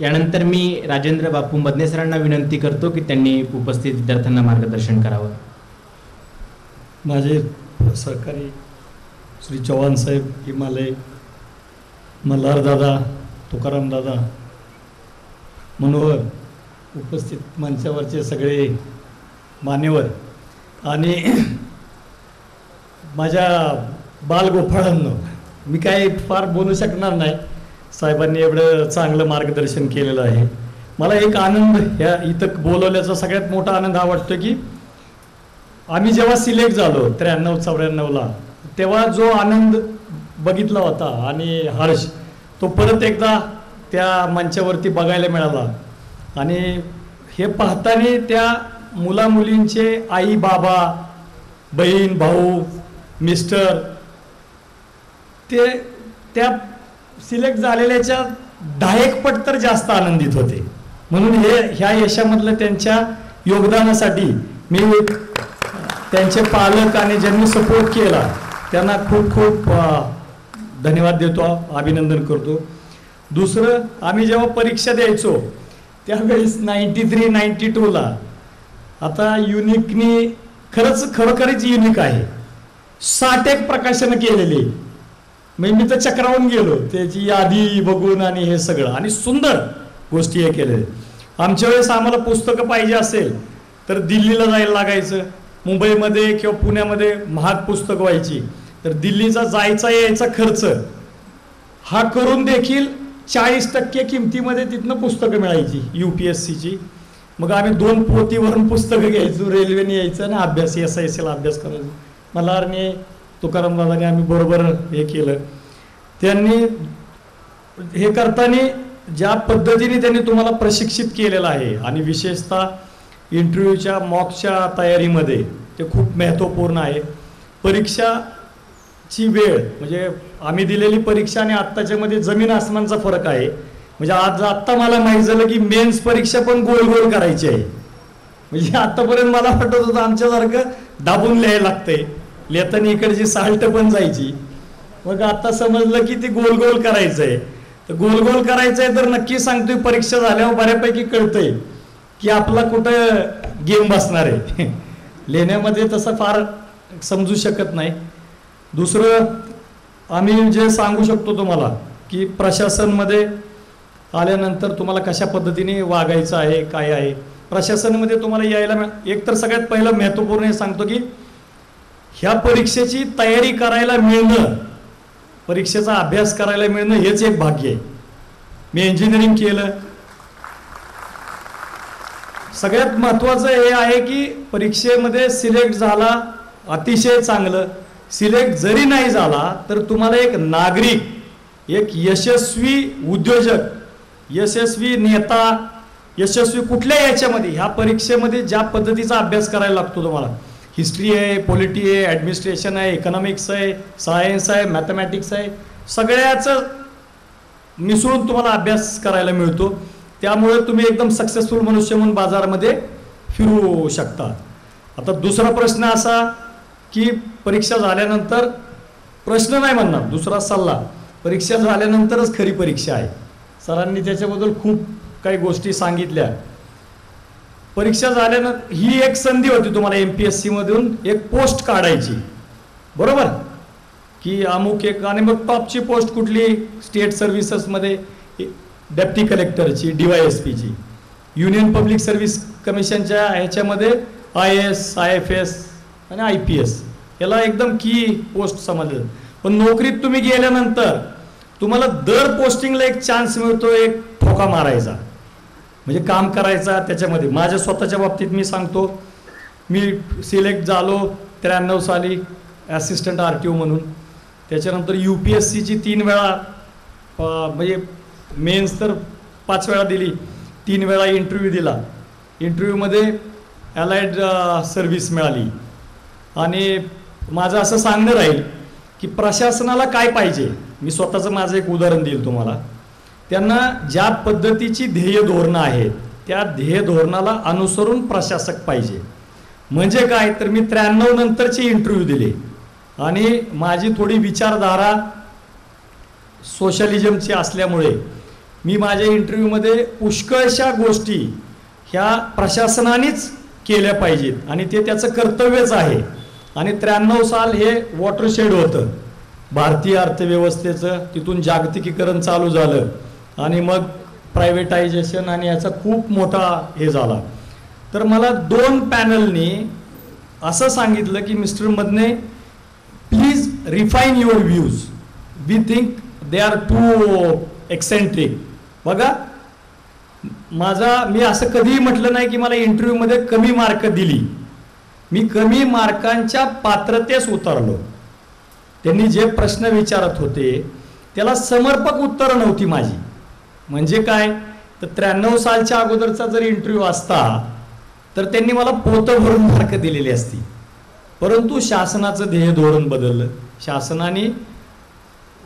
यानंतर मी राजेंद्र बापू मदने सरांना विनंती करतो की त्यांनी उपस्थित विद्यार्थ्यांना मार्गदर्शन करावं. माझे सहकारी श्री चव्हाण साहेब, हिमालय, मल्हार दादा, तुकाराम दादा, मनोहर, उपस्थित मंचावरचे सगळे मान्यवर आणि माझ्या बालगोपाळांनो, मी काय फार बोलू शकणार नाही. साहेबांनी एवढं चांगलं मार्गदर्शन केलेलं आहे. मला एक आनंद ह्या इथं बोलवल्याचा सगळ्यात मोठा आनंद हा वाटतो की आम्ही जेव्हा सिलेक्ट झालो 93-94ला, तेव्हा जो आनंद बघितला होता आणि हर्ष तो परत एकदा त्या मंचावरती बघायला मिळाला. आणि हे पाहताना त्या मुलामुलींचे आई बाबा, बहीण भाऊ, मिस्टर, ते त्या सिलेक्ट झालेल्याच्या 10 पट तर जास्त आनंदित होते. म्हणून ह्या यशामधलं त्यांच्या योगदानासाठी मी त्यांचे पालक आणि ज्यांनी सपोर्ट केला त्यांना खूप खूप धन्यवाद देतो, अभिनंदन करतो. दुसरं, आम्ही जेव्हा परीक्षा द्यायचो त्यावेळेस 93-92ला आता युनिकनी खरोखरच युनिक आहे. 61 प्रकाशनं केलेली. मी तर चक्रावून गेलो त्याची यादी बघून आणि हे सगळं, आणि सुंदर गोष्टी हे केले. आमच्या वेळेस आम्हाला पुस्तकं पाहिजे असेल तर दिल्लीला जायला लागायचं. मुंबईमध्ये किंवा पुण्यामध्ये महाग पुस्तकं व्हायची, तर दिल्लीचा जायचा यायचा खर्च हा करून देखील 40% किमतीमध्ये तिथनं पुस्तकं मिळायची UPSCची. मग आम्ही 2 पोतीवरून पुस्तकं घ्यायचो, रेल्वेने यायचं आणि अभ्यास SISला अभ्यास करायचो. मल्हारने, तुकाराम दादाने आम्ही बरोबर हे केलं. त्यांनी हे करताना ज्या पद्धतीने त्यांनी तुम्हाला प्रशिक्षित केलेलं आहे आणि विशेषतः इंटरव्ह्यूच्या मॉकच्या तयारीमध्ये ते खूप महत्त्वपूर्ण आहे. परीक्षाची वेळ म्हणजे आम्ही दिलेली परीक्षा आणि आत्ताच्यामध्ये जमीन आसमानचा फरक आहे. म्हणजे आत्ता मला माहीत झालं की मेन्स परीक्षा पण गोल गोल करायची आहे. म्हणजे आत्तापर्यंत मला वाटत होतं आमच्यासारखं दाबून लिहायला लागतंय, लिहिताना इकडची साल्ट पण जायची. मग आता समजलं की ते गोल गोल करायचं आहे. तर गोल गोल करायचं आहे तर नक्की सांगतोय परीक्षा झाल्यावर बऱ्यापैकी कळतंय की आपला कुठं गेम बसणार आहे. लिहिण्यामध्ये तसं फार समजू शकत नाही. दुसरं, आम्ही जे सांगू शकतो तुम्हाला की प्रशासनमध्ये आल्यानंतर तुम्हाला कशा पद्धतीने वागायचं आहे, काय आहे. प्रशासनामध्ये तुम्हाला यायला एक तर सगळ्यात पहिलं महत्त्वपूर्ण हे सांगतो की ह्या परीक्षेची तयारी करायला मिळणं, परीक्षेचा अभ्यास करायला मिळणं हेच एक भाग्य आहे. मी इंजिनिअरिंग केलं. सगळ्यात महत्त्वाचं हे आहे की परीक्षेमध्ये सिलेक्ट झाला अतिशय चांगलं, सिलेक्ट जरी नाही झाला तर तुम्हाला एक नागरिक, एक यशस्वी उद्योजक, यशस्वी नेता, यशस्वी कुठल्या याच्यामध्ये ह्या परीक्षेमध्ये ज्या पद्धतीचा अभ्यास करायला लागतो तुम्हाला, हिस्ट्री आहे, पॉलिटी आहे, ॲडमिनिस्ट्रेशन आहे, इकॉनॉमिक्स आहे, सायन्स आहे, मॅथमॅटिक्स आहे, सगळ्याचं मिसळून तुम्हाला अभ्यास करायला मिळतो. त्यामुळे तुम्ही एकदम सक्सेसफुल मनुष्य म्हणून बाजारामध्ये फिरू शकता. आता दुसरा प्रश्न असा की परीक्षा झाल्यानंतर, प्रश्न नाही म्हणणार, दुसरा सल्ला, परीक्षा झाल्यानंतरच खरी परीक्षा आहे. सरांनी त्याच्याबद्दल खूप काही गोष्टी सांगितल्या. परीक्षा झाल्यानंतर ही एक संधी होती तुम्हाला MPSC मधून एक पोस्ट काढायची, बरोबर, की अमुक एक, आणि मग टॉपची पोस्ट कुठली, स्टेट सर्व्हिसेसमध्ये डेप्टी कलेक्टरची, DYSPची, युनियन पब्लिक सर्व्हिस कमिशनच्या ह्याच्यामध्ये IAS, IFS आणि IPS, याला एकदम की पोस्ट समजलं. पण नोकरीत तुम्ही गेल्यानंतर तुम्हाला दर पोस्टिंगला एक चान्स मिळतो, एक ठोका मारायचा, म्हणजे काम करायचा त्याच्यामध्ये. माझ्या स्वतःच्या बाबतीत मी सांगतो, मी सिलेक्ट झालो 93 साली ॲसिस्टंट RTO म्हणून. त्याच्यानंतर UPSCची 3 वेळा, म्हणजे मेन्स तर 5 वेळा दिली, 3 वेळा इंटरव्ह्यू दिला. इंटरव्ह्यूमध्ये अलाइड सर्व्हिस मिळाली. आणि माझं असं सांगणं राहील की प्रशासनाला काय पाहिजे, मी स्वतःचं माझं एक उदाहरण देईल तुम्हाला. त्यांना ज्या पद्धतीची ध्येय धोरणं आहेत त्या ध्येय धोरणाला अनुसरून प्रशासक पाहिजे. म्हणजे काय तर मी 93 नंतरचे इंटरव्ह्यू दिले आणि माझी थोडी विचारधारा सोशलिझमची असल्यामुळे मी माझ्या इंटरव्ह्यूमध्ये पुष्कळशा गोष्टी ह्या प्रशासनानेच केल्या पाहिजेत आणि ते त्याचं कर्तव्यच आहे. आणि 93 साल हे वॉटरशेड होतं भारतीय अर्थव्यवस्थेचं. तिथून जागतिकीकरण चालू झालं आणि मग प्रायव्हेटायझेशन आणि याचा खूप मोठा हे झाला. तर मला 2 पॅनलनी असं सांगितलं की mister Madane, please refine your views, we think they are too eccentric. बघा, मी असं कधीही म्हटलं नाही की मला इंटरव्ह्यूमध्ये कमी मार्क दिली. मी कमी मार्कांच्या पात्रतेस उतरलो. त्यांनी जे प्रश्न विचारत होते त्याला समर्पक उत्तरं नव्हती माझी. म्हणजे काय, तर 93 सालच्या अगोदरचा जर इंटरव्ह्यू असता तर त्यांनी मला पोतं भरून मार्क दिलेली असती. परंतु शासनाचं ध्येय धोरण बदललं. शासनाने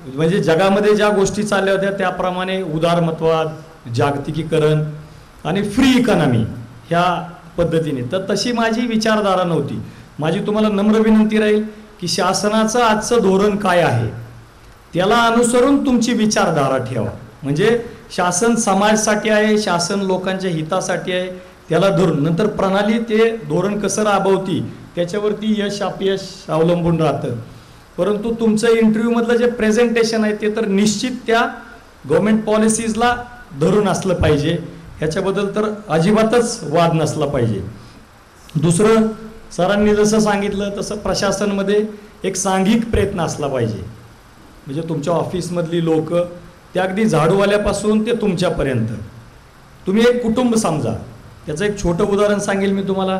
म्हणजे जगामध्ये ज्या गोष्टी चालल्या होत्या त्याप्रमाणे उदारमतवाद, जागतिकीकरण आणि फ्री इकॉनॉमी ह्या पद्धतीने, तर तशी माझी विचारधारा नव्हती. माझी तुम्हाला नम्र विनंती राहील की शासनाचं आजचं धोरण काय आहे त्याला अनुसरून तुमची विचारधारा ठेवा. म्हणजे शासन समाजासाठी आहे, शासन लोकांच्या हितासाठी आहे, त्याला धरून नंतर प्रणाली ते धोरण कसं राबवती त्याच्यावरती यश अपयश अवलंबून राहतं. परंतु तुमचं इंटरव्ह्यूमधलं जे प्रेझेंटेशन आहे ते तर निश्चित त्या गव्हर्नमेंट पॉलिसीजला धरून असलं पाहिजे. ह्याच्याबद्दल तर अजिबातच वाद नसला पाहिजे. दुसरं, सरांनी जसं सांगितलं तसं प्रशासनमध्ये एक सांघिक प्रयत्न असला पाहिजे. म्हणजे तुमच्या ऑफिसमधली लोक ते अगदी झाडूवाल्यापासून ते तुमच्यापर्यंत तुम्ही एक कुटुंब समजा. त्याचं एक छोटं उदाहरण सांगेल मी तुम्हाला.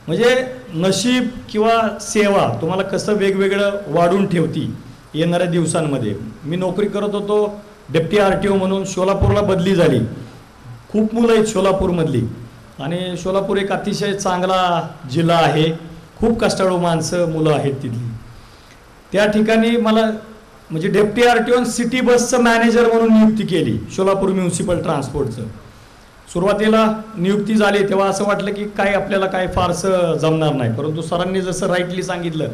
म्हणजे नशीब किंवा सेवा तुम्हाला कसं वेगवेगळं वाढून ठेवती येणाऱ्या दिवसांमध्ये. मी नोकरी करत होतो डेप्टी RTO म्हणून, सोलापूरला बदली झाली. खूप मुलं आहेत सोलापूरमधली आणि सोलापूर एक अतिशय चांगला जिल्हा आहे. खूप कष्टाळू माणसं मुलं आहेत तिथली. त्या ठिकाणी मला म्हणजे डेप्टी RTO सिटी बसचं मॅनेजर म्हणून नियुक्ती केली सोलापूर म्युन्सिपल ट्रान्सपोर्टचं. सुरुवातीला नियुक्ती झाली तेव्हा असं वाटलं की काय आपल्याला काय फारसं जमणार नाही. परंतु सरांनी जसं राईटली सांगितलं,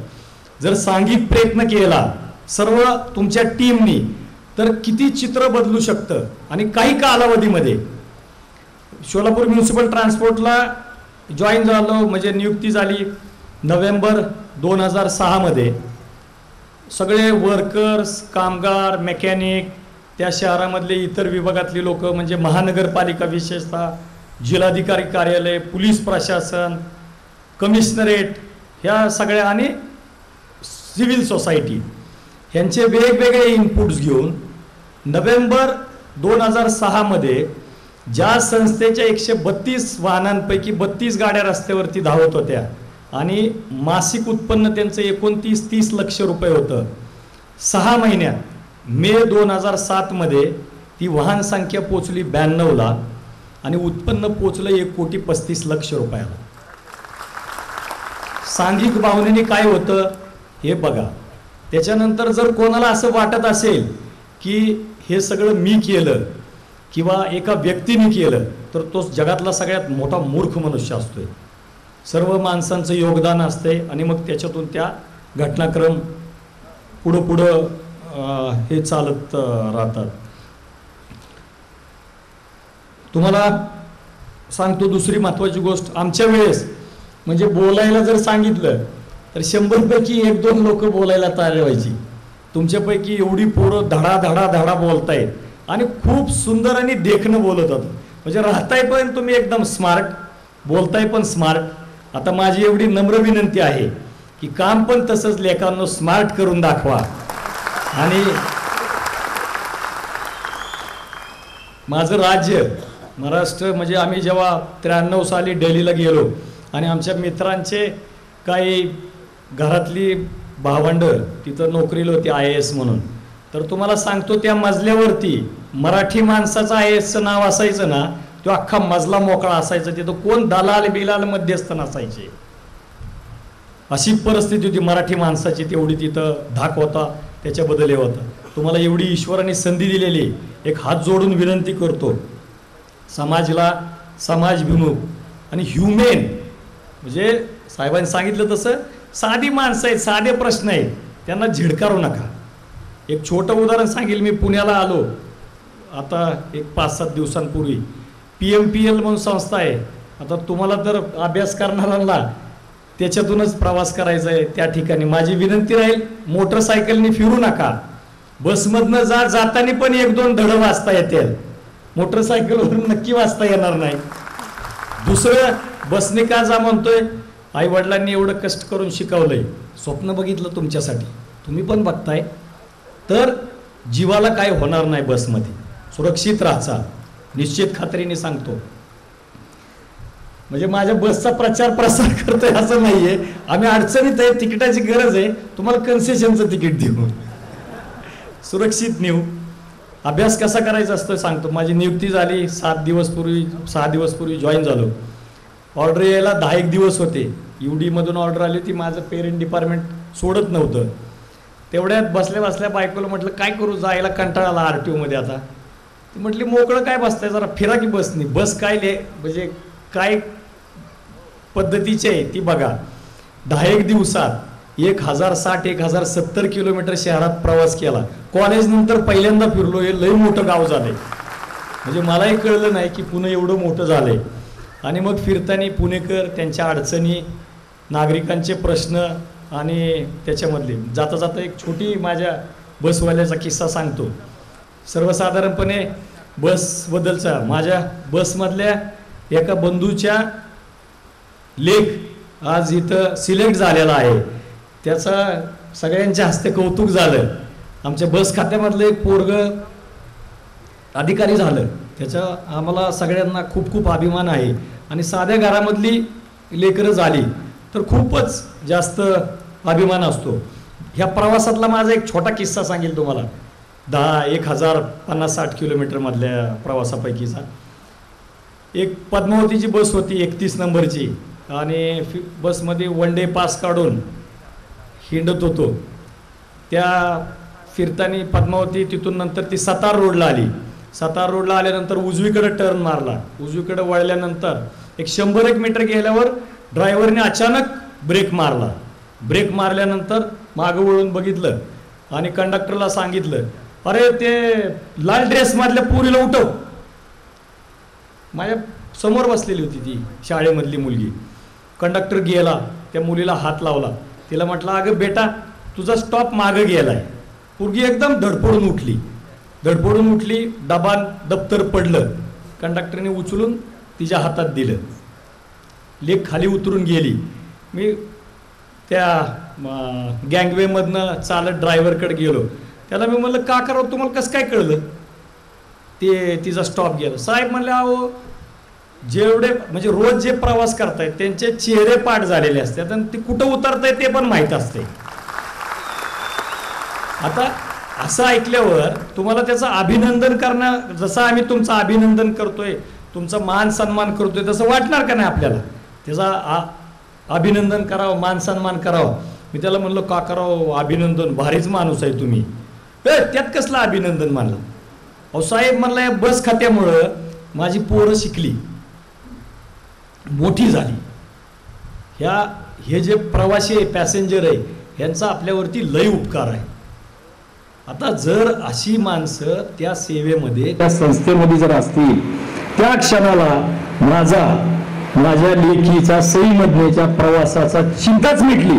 जर सांघिक प्रयत्न केला सर्व तुमच्या टीमनी तर किती चित्र बदलू शकतं. आणि काही कालावधीमध्ये सोलापूर म्युन्सिपल ट्रान्सपोर्टला जॉईन झालो, म्हणजे नियुक्ती झाली नोव्हेंबर 2006 मध्ये. सगळे वर्कर्स, कामगार, मेकॅनिक, त्या शहरामधले इतर विभागातली लोक म्हणजे महानगरपालिका, विशेषतः जिल्हाधिकारी कार्यालय, पोलीस प्रशासन, कमिशनरेट ह्या सगळ्या आणि सिव्हिल सोसायटी ह्यांचे वेगवेगळे इनपुट्स घेऊन नोव्हेंबर 2006 मध्ये ज्या संस्थेच्या 132 वाहनांपैकी 32 गाड्या रस्त्यावरती धावत होत्या आणि मासिक उत्पन्न त्यांचं 29-30 लक्ष रुपये होतं, 6 महिन्यात मे 2007 मध्ये ती वाहन संख्या पोचली 92ला आणि उत्पन्न पोचलं 1,35,00,000 रुपयाला. सांघिक भावनेने काय होतं हे बघा. त्याच्यानंतर जर कोणाला असं वाटत असेल की हे सगळं मी केलं किंवा एका व्यक्तीने केलं तर तो जगातला सगळ्यात मोठा मूर्ख मनुष्य असतोय. सर्व माणसांचं योगदान असते आणि मग त्याच्यातून त्या घटनाक्रम पुढं हे चालत राहतात. तुम्हाला सांगतो दुसरी महत्त्वाची गोष्ट, आमच्या वेळेस म्हणजे बोलायला जर सांगितलं तर 100 पैकी 1-2 लोक बोलायला तयार व्हायची. तुमच्यापैकी एवढी पोरं धडा बोलतायत आणि खूप सुंदर आणि देखणं बोलत होतं. म्हणजे राहताय पण तुम्ही एकदम स्मार्ट, बोलताय पण स्मार्ट. आता माझी एवढी नम्र विनंती आहे की काम पण तसंच लेखांनो स्मार्ट करून दाखवा. आणि माझं राज्य महाराष्ट्र, म्हणजे आम्ही जेव्हा 93 साली दिल्लीला गेलो आणि आमच्या मित्रांचे काही घरातली भावंड तिथं नोकरीला होती IAS म्हणून, तर तुम्हाला सांगतो त्या मजल्यावरती मराठी माणसाचं IASचं नाव असायचं ना, तो अख्खा मजला मोकळा असायचा. तिथं कोण दलाल बिलाल मध्यस्थ नसायचे. अशी परिस्थिती होती मराठी माणसाची. तेवढी तिथं धाक होता, त्याच्याबद्दल हे होतं. तुम्हाला एवढी ईश्वराने संधी दिलेली, एक हात जोडून विनंती करतो समाजाला समाजभिमुख आणि ह्युमेन, म्हणजे साहेबांनी सांगितलं तसं साधी माणसं आहेत, साधे प्रश्न आहेत, त्यांना झिडकारू नका. एक छोटं उदाहरण सांगेल. मी पुण्याला आलो आता एक 5-7 दिवसांपूर्वी PMPL म्हणून संस्था आहे. आता तुम्हाला तर अभ्यास करणाऱ्यांना त्याच्यातूनच प्रवास करायचा आहे. त्या ठिकाणी माझी विनंती राहील, मोटरसायकलनी फिरू नका. बसमधनं जाताना पण 1-2 धडं वाचता येतील, मोटरसायकलवरून नक्की वाचता येणार नाही. दुसरं, बसने का जा म्हणतोय, आई वडिलांनी एवढं कष्ट करून शिकवलंय, स्वप्न बघितलं तुमच्यासाठी, तुम्ही पण बघताय, तर जीवाला काय होणार नाही. बसमध्ये सुरक्षित राहायचा, निश्चित खात्रीने सांगतो. म्हणजे माझ्या बसचा प्रचार प्रसार करतोय असं नाहीये. आम्ही अडचणीत आहे, तिकिटाची गरज आहे, तुम्हाला कन्सेशनचं तिकीट देऊ, सुरक्षित नेऊ. अभ्यास कसा करायचा असतो सांगतो. माझी नियुक्ती झाली 6 दिवस पूर्वी जॉईन झालो. ऑर्डर यायला 10-1 दिवस होते. UD मधून ऑर्डर आली होती. माझं पेरेंट डिपार्टमेंट सोडत नव्हतं. तेवढ्यात बसल्या बसल्या बायकोला म्हटलं काय करू, जायला कंटाळा आला RTO मध्ये. आता ती म्हटली मोकळं काय बसताय, जरा फिरा की बसनी. बस काय म्हणजे काय पद्धतीची आहे ती बघा. 10-1 दिवसात 1060-1070 किलोमीटर शहरात प्रवास केला. कॉलेज नंतर पहिल्यांदा फिरलो. हे लय मोठं गाव झालंय, म्हणजे मलाही कळलं नाही की पुणे एवढं मोठं झालंय. आणि मग फिरताना पुणेकर, त्यांच्या अडचणी, नागरिकांचे प्रश्न आणि त्याच्यामधले जाता जाता एक छोटी माझ्या बसवाल्याचा किस्सा सांगतो. सर्वसाधारणपणे बसबद्दलचा, माझ्या बसमधल्या एका बंधूच्या लेख आज इथं सिलेक्ट झालेला आहे. त्याचा सगळ्यांच्या हस्ते कौतुक झालं. आमच्या बस खात्यामधलं एक पोरग अधिकारी झालं, त्याचा आम्हाला सगळ्यांना खूप खूप अभिमान आहे. आणि साध्या घरामधली लेकरं झाली तर खूपच जास्त अभिमान असतो. ह्या प्रवासातला माझा एक छोटा किस्सा सांगेल तुम्हाला. 1050-60 किलोमीटर मधल्या प्रवासापैकीचा. एक पद्मावतीची बस होती 31 नंबरची, आणि बसमध्ये 1 डे पास काढून हिंडत होतो. त्या फिरताना पद्मावती तिथून नंतर ती सातार रोडला आली. सातार रोडला आल्यानंतर उजवीकडे टर्न मारला. उजवीकडे वळल्यानंतर एक 100-1 मीटर गेल्यावर ड्रायव्हरने अचानक ब्रेक मारला. ब्रेक मारल्यानंतर मागं वळून बघितलं आणि कंडक्टरला सांगितलं, अरे ते लाल ड्रेसमधल्या पुरीला उठव. माझ्या समोर बसलेली होती ती शाळेमधली मुलगी. कंडक्टर गेला, त्या मुलीला हात लावला, तिला म्हटलं अगं बेटा तुझा स्टॉप मागं गेलाय. पोरगी एकदम धडपडून उठली. डबा दप्तर पडलं, कंडक्टरने उचलून तिच्या हातात दिलं. लेक खाली उतरून गेली. मी त्या गँगवेमधनं चालत ड्रायव्हरकडे गेलो. त्याला मी म्हणलं का करावं, तुम्हाला कसं काय कळलं ते तिचा स्टॉप गेला. साहेब म्हणले अहो जेवढे म्हणजे रोज जे प्रवास करतायत त्यांचे चेहरे पाठ झालेले असतात आणि ते कुठं उतरताय ते पण माहीत असते. आता असं ऐकल्यावर तुम्हाला त्याचं अभिनंदन करणं, जसं आम्ही तुमचं अभिनंदन करतोय, तुमचा मान सन्मान करतोय, तसं वाटणार का नाही आपल्याला. त्याचा अभिनंदन करावं, मान सन्मान करावं. मी त्याला म्हणलं का करावं अभिनंदन, भारीच माणूस आहे तुम्ही. त्यात कसलं अभिनंदन मानलं. अहो साहेब म्हणलं या बस खात्यामुळं माझी पोरं शिकली, मोठी झाली. हे जे प्रवासी आहे, पॅसेंजर आहे, यांचा आपल्यावरती लय उपकार आहे. आता जर अशी माणसं त्या सेवेमध्ये, त्या संस्थेमध्ये जर असतील, त्या क्षणाला माझ्या लेखीचा सईमधनेच्या प्रवासाचा चिंताच मिटली.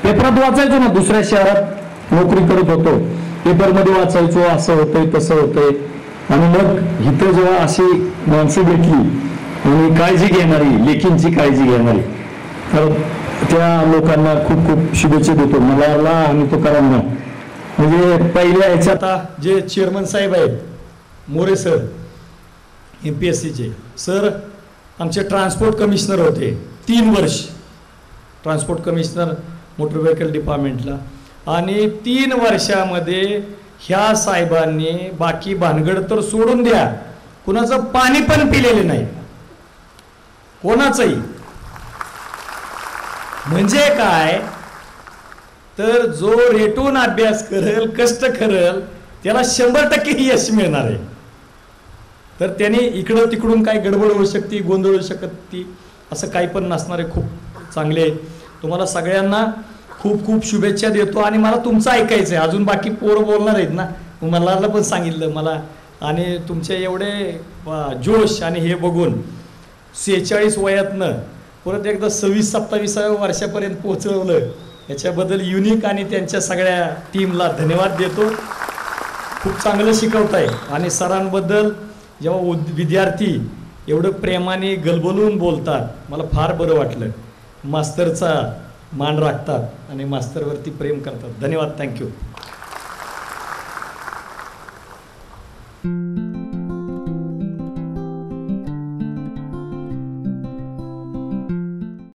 पेपरात वाचायचो ना, दुसऱ्या शहरात नोकरी करत होतो, पेपरमध्ये वाचायचो असं होतंय तसं होतंय. आणि मग इथं जेव्हा अशी माणसं भेटली आणि काळजी घेणारी, लेखींची काळजी घेणारी, तर त्या लोकांना खूप खूप शुभेच्छा देतो मला आणि तुकारांना. म्हणजे पहिल्या ह्याच्यात जे चेअरमन साहेब आहेत मोरे सर, MPSCचे सर, आमचे ट्रान्सपोर्ट कमिशनर होते 3 वर्ष, ट्रान्सपोर्ट कमिशनर मोटर व्हेकल डिपार्टमेंटला. आणि 3 वर्षामध्ये ह्या साहेबांनी बाकी भानगड तर सोडून द्या, कुणाचं पाणी पण पिलेले नाही, कोणाचंही. म्हणजे काय तर जो रेटून अभ्यास करेल, कष्ट करेल, त्याला 100% यश मिळणार आहे. तर त्याने इकडं तिकडून काय गडबड होऊ शकते, गोंधळ होऊ शकते, असं काही पण नसणार आहे. खूप चांगले तुम्हाला सगळ्यांना खूप खूप शुभेच्छा देतो. आणि मला तुमचं ऐकायचं आहे, अजून बाकी पोरं बोलणार आहेत ना, मला पण सांगितलं मला आणि तुमचे एवढे जोश आणि हे बघून 46 वयातनं परत एकदा 26-27व्या वर्षापर्यंत पोहोचवलं, याच्याबद्दल युनिक आणि त्यांच्या सगळ्या टीमला धन्यवाद देतो. खूप चांगलं शिकवताय आणि सरांबद्दल जेव्हा विद्यार्थी एवढं प्रेमाने गलबलून बोलतात, मला फार बरं वाटलं. मास्तरचा मान राखतात आणि मास्तरवरती प्रेम करतात. धन्यवाद. थँक्यू.